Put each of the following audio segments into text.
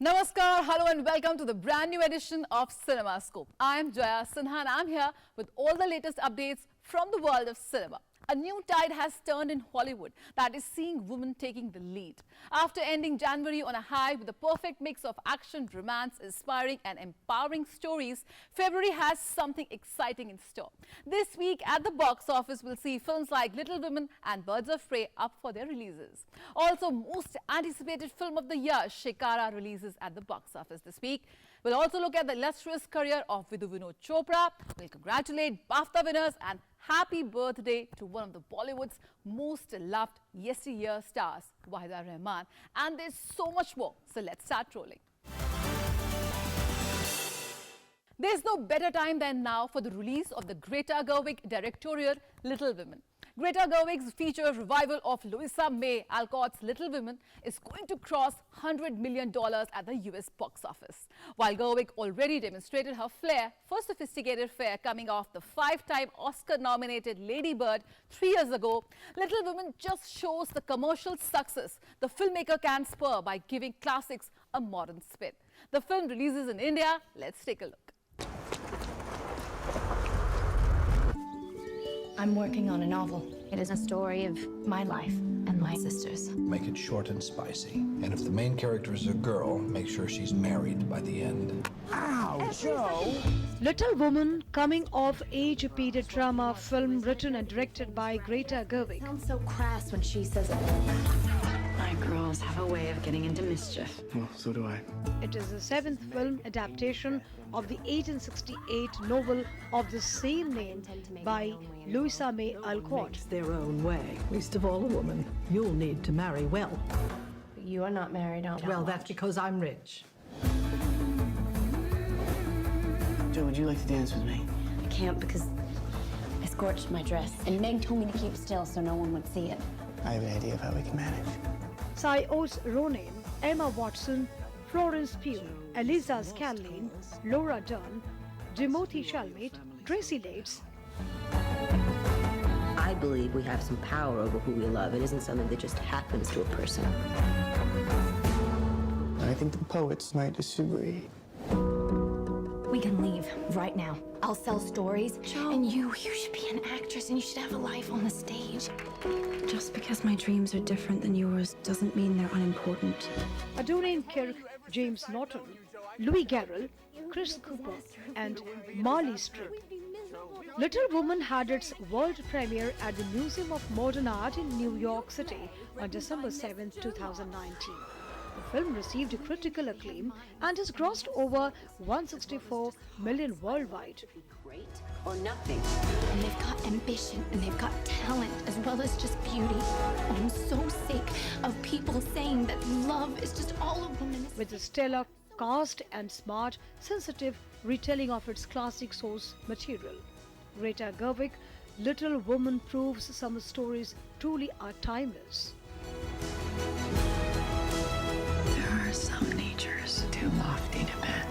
Namaskar, hello and welcome to the brand new edition of Cinema Scope. I am Jaya Sinha and I am here with all the latest updates from the world of cinema. A new tide has turned in Hollywood that is seeing women taking the lead. After ending January on a high with a perfect mix of action, romance, inspiring and empowering stories, February has something exciting in store. This week at the box office, we'll see films like Little Women and Birds of Prey up for their releases. Also, most anticipated film of the year, Chikara, releases at the box office this week. We'll also look at the illustrious career of Vinod Chopra. We'll congratulate BAFTA winners and happy birthday to one of the Bollywood's most loved yesteryear stars, Wahida Rahman. And there's so much more. So let's start rolling. There's no better time than now for the release of the Greta Gerwig directorial Little Women. Greta Gerwig's feature revival of Louisa May Alcott's Little Women is going to cross $100 million at the US box office. While Gerwig already demonstrated her flair for sophisticated fare coming off the 5-time Oscar-nominated Lady Bird 3 years ago, Little Women just shows the commercial success the filmmaker can spur by giving classics a modern spin. The film releases in India. Let's take a look. I'm working on a novel. It is a story of my life and my sister's. Make it short and spicy. And if the main character is a girl, make sure she's married by the end. Ow, Joe! Little Woman, coming-of-age period drama film written and directed by Greta Gerwig. Sounds so crass when she says it. My girls have a way of getting into mischief. Well, so do I. It is the 7th film adaptation of the 1868 novel of the same name by Louisa May Alcott. Their own way. Least of all a woman. You'll need to marry well. You are not married, aren't you? Well, that's because I'm rich. Joe, would you like to dance with me? I can't because I scorched my dress. And Meg told me to keep still so no one would see it. I have an idea of how we can manage. Saoirse Ronan, Emma Watson, Florence Pugh, Eliza Scanlon, Laura Dern, Timothy Chalamet, Tracy Letts. I believe we have some power over who we love. It isn't something that just happens to a person. I think the poets might disagree. We can leave right now. I'll sell stories. Joe. And you should be an actress and you should have a life on the stage. Just because my dreams are different than yours doesn't mean they're unimportant. Adonian Kirk, James Norton, Louis Garrel, Chris Cooper, and Marley Strip. Little Woman had its world premiere at the Museum of Modern Art in New York City on December 7, 2019. The film received critical acclaim and has grossed over $164 million worldwide. Great or nothing. And they've got ambition and they've got talent as well as just beauty. And I'm so sick of people saying that love is just all a woman is. With a stellar cast and smart, sensitive retelling of its classic source material. Greta Gerwig, Little Woman proves some stories truly are timeless. There are some natures too lofty to bend.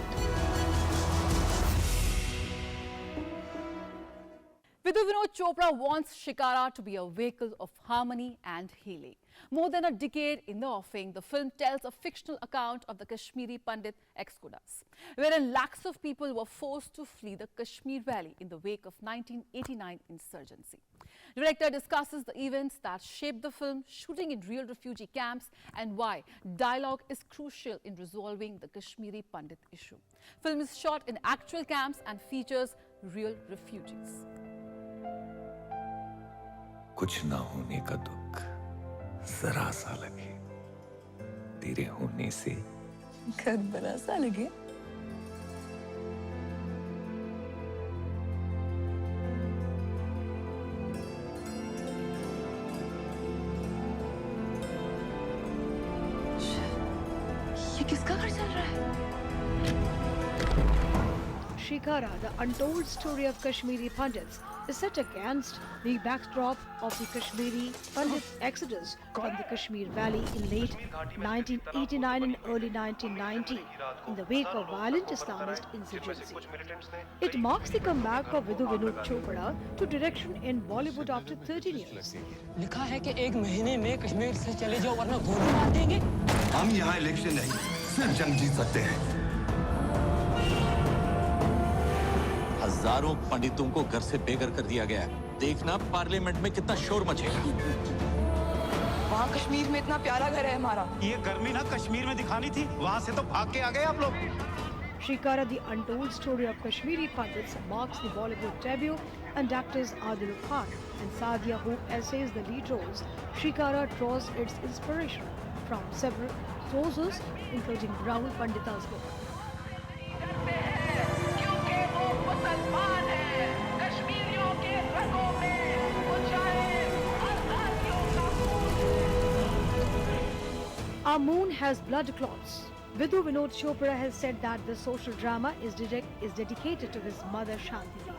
Vinod Chopra wants Chikara to be a vehicle of harmony and healing. More than a decade in the offing, the film tells a fictional account of the Kashmiri Pandit exodus, wherein lakhs of people were forced to flee the Kashmir Valley in the wake of 1989 insurgency. Director discusses the events that shaped the film, shooting in real refugee camps, and why dialogue is crucial in resolving the Kashmiri Pandit issue. Film is shot in actual camps and features real refugees. कुछ ना होने का दुख जरा सा लगे तेरे होने से घर बड़ा सा लगे ये किसका घर चल रहा है Chikara, the untold story of Kashmiri Pandits, is set against the backdrop of the Kashmiri Pandit exodus from the Kashmir Valley in late 1989 and early 1990 in the wake of violent Islamist insurgency. It marks the comeback of Vinod Chopra to direction in Bollywood after 13 years. लिखा है कि एक महीने में कश्मीर से चले जाओ वरना गोली मार देंगे। हम यहाँ इलेक्शन नहीं सिर्फ जंग जीत सकते हैं। हजारों पंडितों को घर से बेघर कर दिया गया है। देखना पार्लियामेंट में कितना शोर मचेगा। वहाँ कश्मीर में इतना प्यारा घर है हमारा। ये गर्मी ना कश्मीर में दिखानी थी, वहाँ से तो भाग के आ गए आप लोग। Chikara, the untold story of Kashmiri Pandits, marks the Bollywood debut, and actors Adil Khan and Sadia, who essays the lead roles. Chikara draws its inspiration from several sources, including Rahul Pandita's book. Our moon has blood clots. Vinod Chopra has said that the social drama is dedicated to his mother Shanti Devi.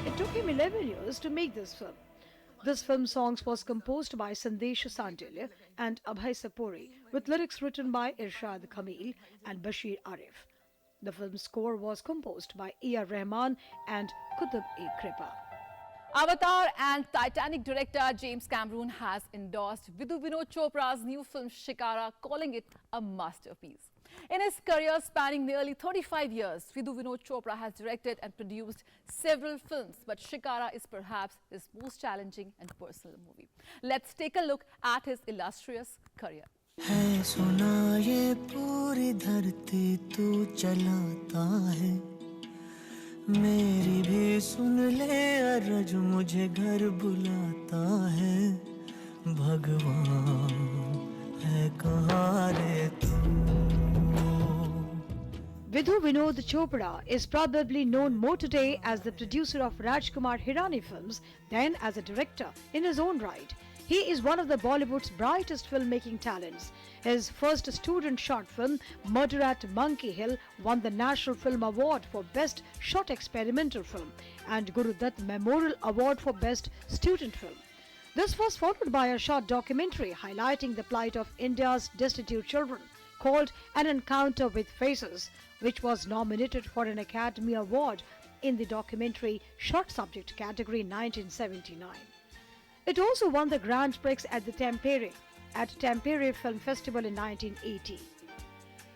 It took him 11 years to make this film. This film's songs was composed by Sandesh Sandilya and Abhay Sapuri, with lyrics written by Irshad Kamil and Bashir Arif. The film's score was composed by A.R. Rahman and Qutb-e-Kripa. Avatar and Titanic director James Cameron has endorsed Vinod Chopra's new film Chikara, calling it a masterpiece. In his career spanning nearly 35 years, Vinod Chopra has directed and produced several films, but Chikara is perhaps his most challenging and personal movie. Let's take a look at his illustrious career. है सुना ये पूरी धरती तू चलाता है, मेरी भी सुन ले अरज मुझे घर बुलाता है, भगवान है कहाँ रे तू। Vinod Chopra is probably known more today as the producer of Rajkumar Hirani films than as a director in his own right. He is one of the Bollywood's brightest filmmaking talents. His first student short film, Murder at Monkey Hill, won the National Film Award for Best Short Experimental Film and Guru Dutt Memorial Award for Best Student Film. This was followed by a short documentary highlighting the plight of India's destitute children called An Encounter with Faces, which was nominated for an Academy Award in the documentary short subject category in 1979. It also won the Grand Prix at the Tampere Film Festival in 1980.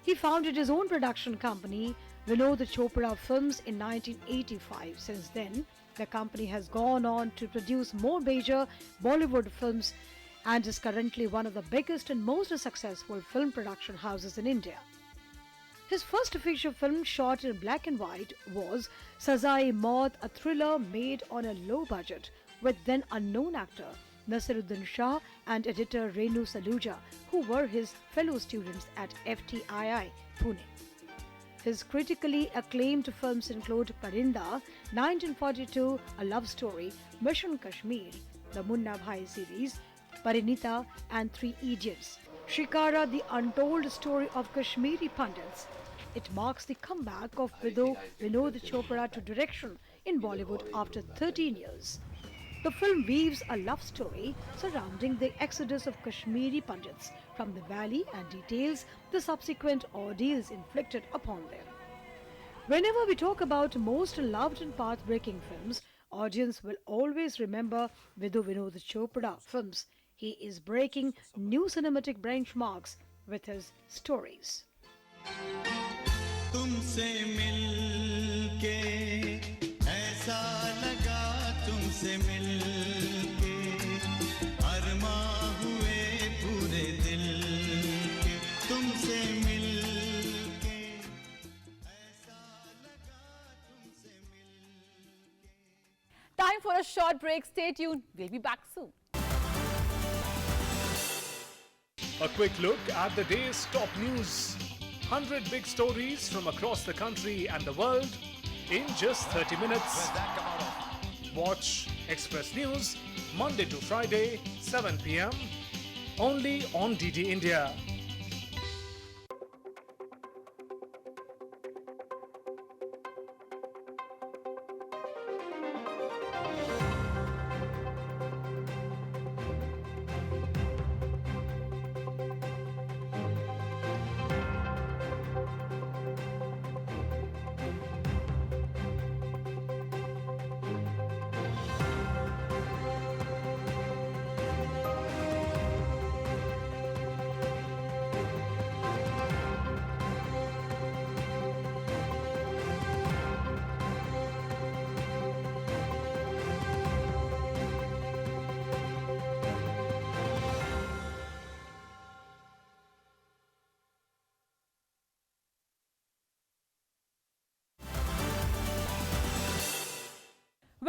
He founded his own production company, Vinod Chopra Films, in 1985. Since then, the company has gone on to produce more major Bollywood films and is currently one of the biggest and most successful film production houses in India. His first feature film shot in black and white was Saza-e-Maut, a thriller made on a low budget with then unknown actor Nasiruddin Shah and editor Renu Saluja, who were his fellow students at FTII, Pune. His critically acclaimed films include Parinda, 1942, A Love Story, Mission Kashmir, the Munna Bhai series, Parinita, and Three Idiots. Chikara, the untold story of Kashmiri Pandits. It marks the comeback of Vinod Chopra to direction in Bollywood after 13 years. The film weaves a love story surrounding the exodus of Kashmiri Pandits from the valley and details the subsequent ordeals inflicted upon them. Whenever we talk about most loved and path-breaking films, audience will always remember Vinod Chopra films. He is breaking new cinematic benchmarks with his stories. तुमसे मिलके ऐसा लगा, तुमसे मिलके अरमां हुए पूरे दिल के, तुमसे मिलके ऐसा लगा, तुमसे मिलके। Time for a short break. Stay tuned. We'll be back soon. A quick look at the day's top news. 100 big stories from across the country and the world in just 30 minutes. Watch Express News Monday to Friday, 7 p.m. only on DD India.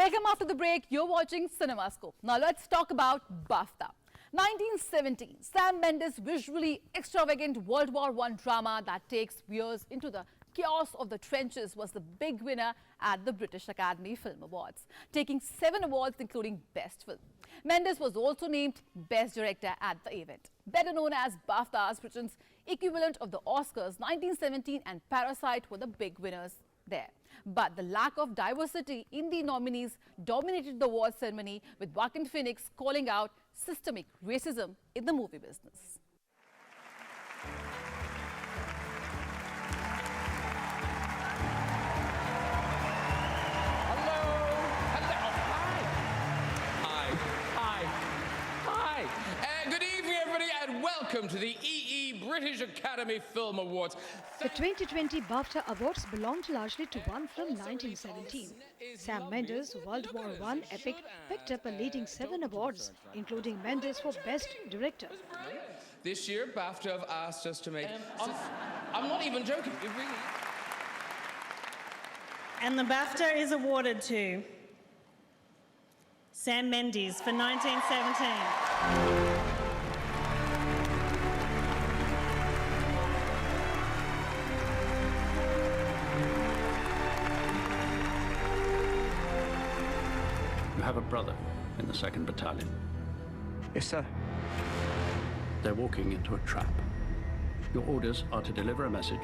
Welcome after the break. You're watching CinemaScope. Now let's talk about BAFTA. 1917, Sam Mendes' visually extravagant World War I drama that takes viewers into the chaos of the trenches was the big winner at the British Academy Film Awards, taking 7 awards including Best Film. Mendes was also named Best Director at the event. Better known as BAFTA's Britain's equivalent of the Oscars, 1917 and Parasite were the big winners there. But the lack of diversity in the nominees dominated the award ceremony, with Joaquin Phoenix calling out systemic racism in the movie business. Good evening, everybody, and welcome to the British Academy Film Awards. The 2020 BAFTA Awards belonged largely to one from 1917. Sam Mendes' World War I epic picked up a leading 7 awards, including Mendes for Best Director. This year, BAFTA have asked us to make... I'm not even joking, it really... And the BAFTA is awarded to Sam Mendes for 1917. You have a brother in the 2nd Battalion. Yes, sir. They're walking into a trap. Your orders are to deliver a message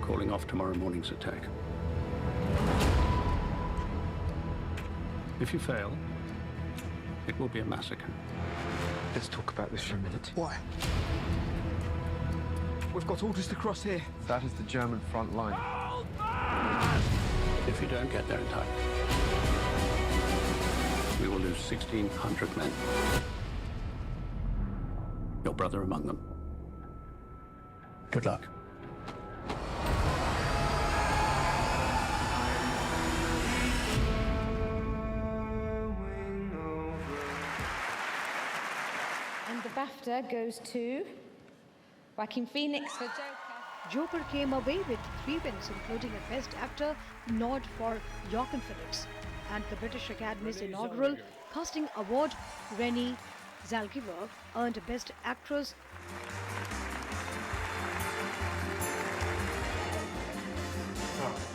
calling off tomorrow morning's attack. If you fail, it will be a massacre. Let's talk about this for a minute. Why? We've got orders to cross here. That is the German front line. If you don't get there in time, we will lose 1,600 men. Your brother among them. Good luck. And the BAFTA goes to Joaquin Phoenix for Joker. Joker came away with 3 wins, including a Best Actor nod for Joaquin Phoenix. And the British Academy's inaugural casting award, Renée Zellweger earned Best Actress.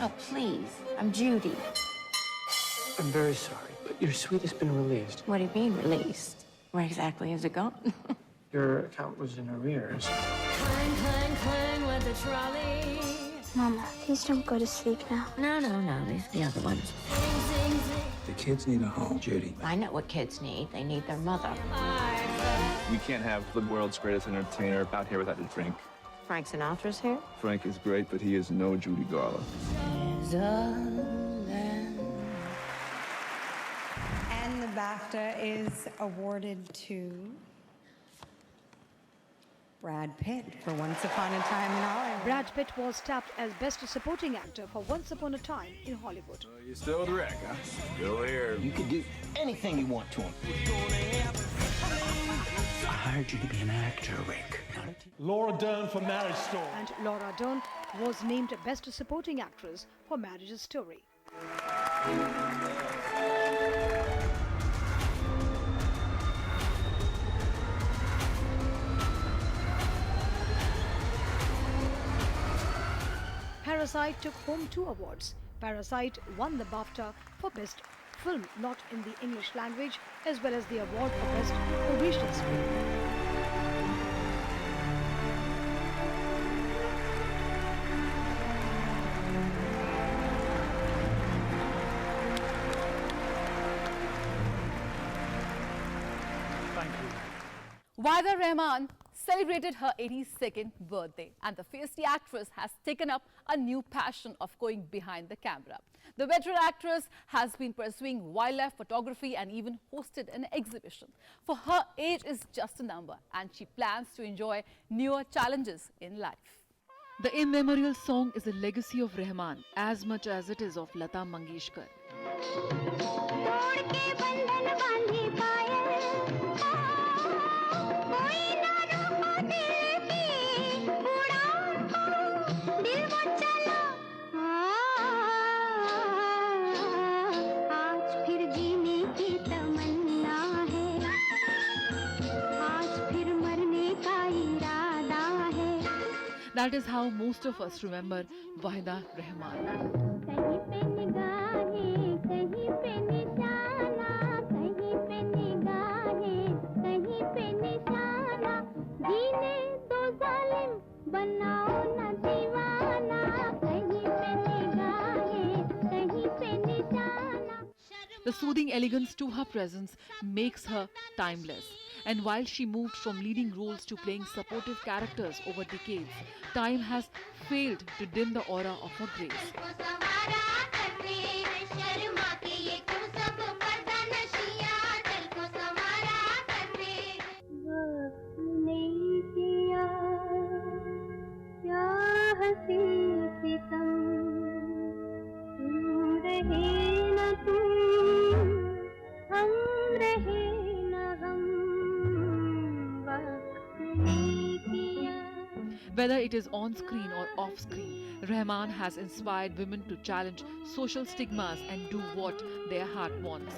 Oh, please. I'm Judy. I'm very sorry, but your suite has been released. What do you mean, released? Where exactly has it gone? Your account was in arrears. Clang, clang, clang with the trolley. Mama, please don't go to sleep now. No, these are the other ones. The kids need a home, Judy. I know what kids need. They need their mother. We can't have the world's greatest entertainer out here without a drink. Frank Sinatra's here? Frank is great, but he is no Judy Garland. And the BAFTA is awarded to Brad Pitt for Once Upon a Time in Hollywood. Brad Pitt was tapped as Best Supporting Actor for Once Upon a Time in Hollywood. You're still with Rick, huh? Still here. You can do anything you want to him. I hired you to be an actor, Rick. Laura Dern for Marriage Story. And Laura Dern was named Best Supporting Actress for Marriage Story. Parasite took home 2 awards. Parasite won the BAFTA for Best Film Not in the English Language, as well as the award for Best Original Screenplay. Waida Rahman celebrated her 82nd birthday, and the feisty actress has taken up a new passion of going behind the camera. The veteran actress has been pursuing wildlife photography and even hosted an exhibition. For her, age is just a number, and she plans to enjoy newer challenges in life. The immemorial song is a legacy of Rahman as much as it is of Lata Mangeshkar. की तमन्ना है आज फिर मरने का इरादा है That is how most of us remember Wahida Rahman. कहीं पे निगाहें कहीं पे निशाना कहीं पे निगाहें कहीं पे निशाना जीने दो जालिम बनाओ न दीवाना कहीं पे निगाहें कहीं पे निशाना. The soothing elegance to her presence makes her timeless. And while she moved from leading roles to playing supportive characters over decades, time has failed to dim the aura of her grace. Whether it is on screen or off screen, Rahman has inspired women to challenge social stigmas and do what their heart wants.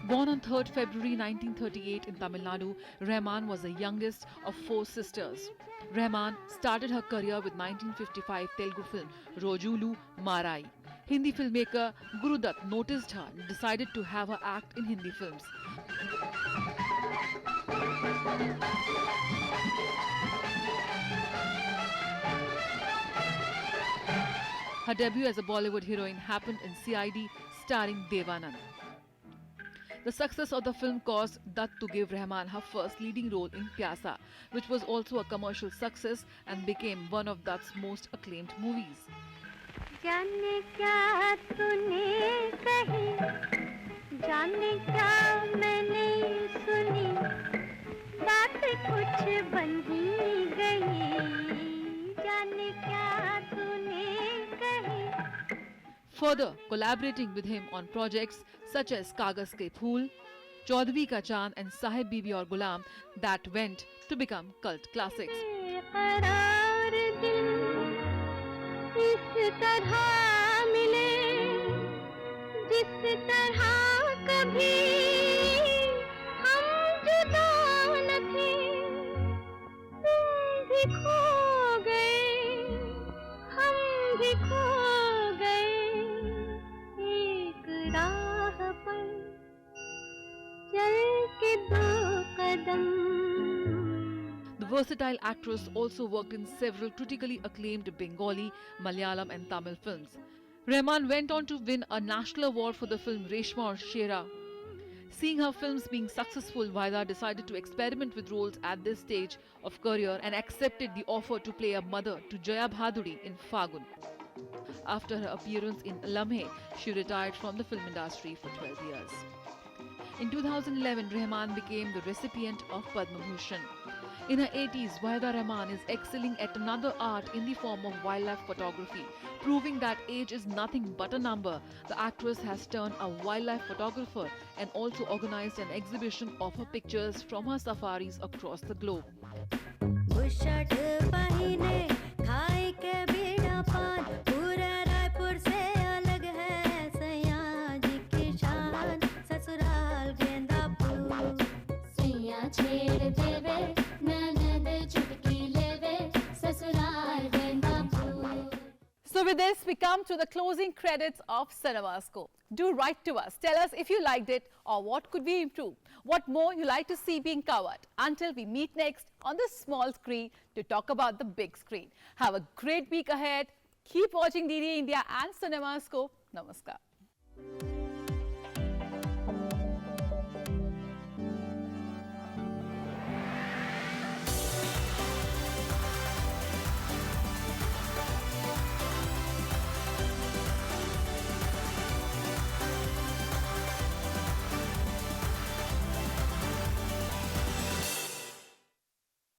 Born on 3rd February 1938 in Tamil Nadu, Rahman was the youngest of 4 sisters. Rahman started her career with 1955 Telugu film Rojulu Marai. Hindi filmmaker Guru Dutt noticed her and decided to have her act in Hindi films. Her debut as a Bollywood heroine happened in CID starring Devanand. The success of the film caused Dutt to give Rahman her first leading role in Pyasa, which was also a commercial success and became one of Dutt's most acclaimed movies. जाने क्या तूने कही जाने क्या मैंने सुनी बात कुछ बन ही गई जाने क्या तूने कही. Further collaborating with him on projects such as Kagas Ke Phool, Chaudhary Ka Chand and Sahib Bibi Aur Gulam that went to become cult classics. इस तरह मिले जिस तरह कभी हम जुदा न थे तुम भी खो गए हम भी खो गए एक राह पर चल के 2 कदम. The versatile actress also worked in several critically acclaimed Bengali, Malayalam and Tamil films. Rahman went on to win a national award for the film Reshma Aur Shera. Seeing her films being successful, Wahida decided to experiment with roles at this stage of career and accepted the offer to play a mother to Jaya Bhaduri in Fagun. After her appearance in Lamhe, she retired from the film industry for 12 years. In 2011, Rahman became the recipient of Padma Bhushan. In her 80s, Wahida Rahman is excelling at another art in the form of wildlife photography. Proving that age is nothing but a number, the actress has turned a wildlife photographer and also organized an exhibition of her pictures from her safaris across the globe. So with this, we come to the closing credits of CinemaScope. Do write to us. Tell us if you liked it or what could we improve. What more you like to see being covered. Until we meet next on the small screen to talk about the big screen. Have a great week ahead. Keep watching DD India and CinemaScope. Namaskar.